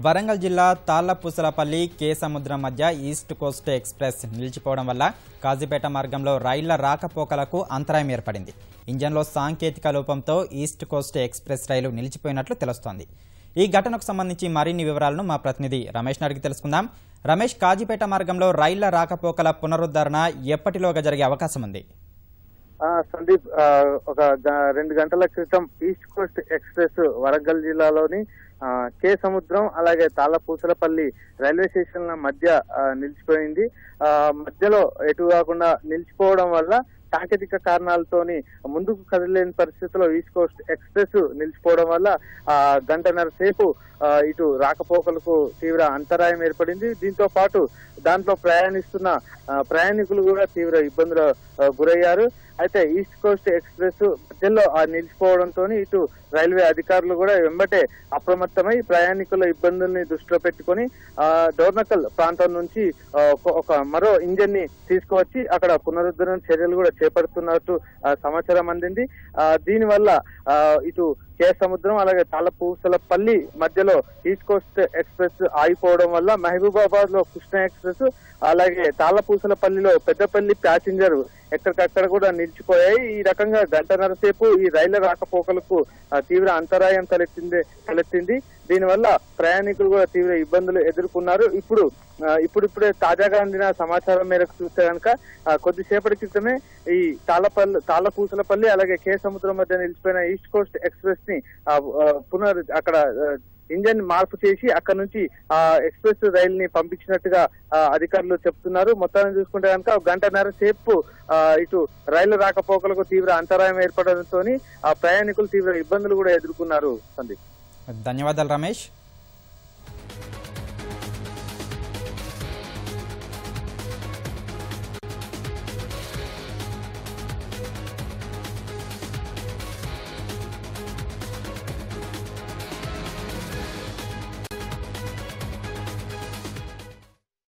వరంగల్ జిల్లా తాళ్లపూసలపల్లి కే సముద్రం మధ్య ఈస్ట్ కోస్ట్ ఎక్స్ప్రెస్ నిలిచిపోవడం వల్ల కాజీపేట మార్గంలో రైళ్ల రాకపోకలకు అంతరాయం ఏర్పడింది. ఇంజన్లో సాంకేతిక లోపంతో ఈస్ట్ కోస్ట్ ఎక్స్ప్రెస్ రైలు నిలిచిపోయినట్లు తెలుస్తోంది. ఈ ఘటనకు సంబంధించి మరిన్ని వివరాలను మా ప్రతినిధి రమేష్ అడిగి తెలుసుకుందాం. రమేష్, కాజీపేట మార్గంలో రైళ్ల రాకపోకల పునరుద్ధరణ ఎప్పటిలోగా జరిగే అవకాశం ఉంది? సందీప్, ఒక 2 గంటల క్రితం ఈస్ట్ కోస్ట్ ఎక్స్ప్రెస్ వరంగల్ జిల్లాలోని కే సముద్రం అలాగే తాళ్లపూసలపల్లి రైల్వే స్టేషన్ల మధ్య నిలిచిపోయింది. మధ్యలో ఎటు కాకుండా నిలిచిపోవడం వల్ల సాంకేతిక కారణాలతోని ముందుకు కదిలేని పరిస్థితిలో ఈస్ట్ కోస్ట్ ఎక్స్ప్రెస్ నిలిచిపోవడం వల్ల గంటన్నర సేపు ఇటు రాకపోకలకు తీవ్ర అంతరాయం ఏర్పడింది. దీంతో పాటు దాంట్లో ప్రయాణిస్తున్న ప్రయాణికులు కూడా తీవ్ర ఇబ్బందులు గురయ్యారు. అయితే ఈస్ట్ కోస్ట్ ఎక్స్ప్రెస్ మధ్యలో నిలిచిపోవడంతో ఇటు రైల్వే అధికారులు కూడా వెంబటే అప్రమత్తమై ప్రయాణికుల ఇబ్బందుల్ని దృష్టిలో పెట్టుకుని డోర్నకల్ ప్రాంతం నుంచి మరో ఇంజన్ ని తీసుకువచ్చి అక్కడ పునరుద్ధరణ చర్యలు కూడా చేపడుతున్నట్టు సమాచారం అందింది. దీనివల్ల ఇటు కే సముద్రం అలాగే తాళ్లపూసలపల్లి మధ్యలో ఈస్ట్ కోస్ట్ ఎక్స్ప్రెస్ ఆగిపోవడం వల్ల మహబూబాబాద్ లో కృష్ణ ఎక్స్ప్రెస్ అలాగే తాళ్లపూసలపల్లిలో పెద్దపల్లి ప్యాసింజర్ ఎక్కడికక్కడ కూడా నిలిచిపోయాయి. ఈ రకంగా గంటన్నర సేపు ఈ రైళ్ల రాకపోకలకు తీవ్ర అంతరాయం తలెత్తింది. దీనివల్ల ప్రయాణికులు కూడా తీవ్ర ఇబ్బందులు ఎదుర్కొన్నారు. ఇప్పుడిప్పుడే తాజాగా అందిన సమాచారం మేరకు చూస్తే కనుక కొద్దిసేపటి క్రితమే ఈ తాళ్లపూసలపల్లి అలాగే కే సముద్రం మధ్య నిలిచిపోయిన ఈస్ట్ కోస్ట్ ఎక్స్ప్రెస్ ని అక్కడ ఇంజన్ మార్పు చేసి అక్కడ నుంచి ఎక్స్ప్రెస్ రైలు ని పంపించినట్టుగా అధికారులు చెప్తున్నారు. మొత్తాన్ని చూసుకుంటే కనుక గంటన్నర సేపు ఇటు రైలు రాకపోకలకు తీవ్ర అంతరాయం ఏర్పడడంతో ప్రయాణికులు తీవ్ర ఇబ్బందులు కూడా ఎదుర్కొన్నారు. సందీప్, ధన్యవాదాలు రమేష్.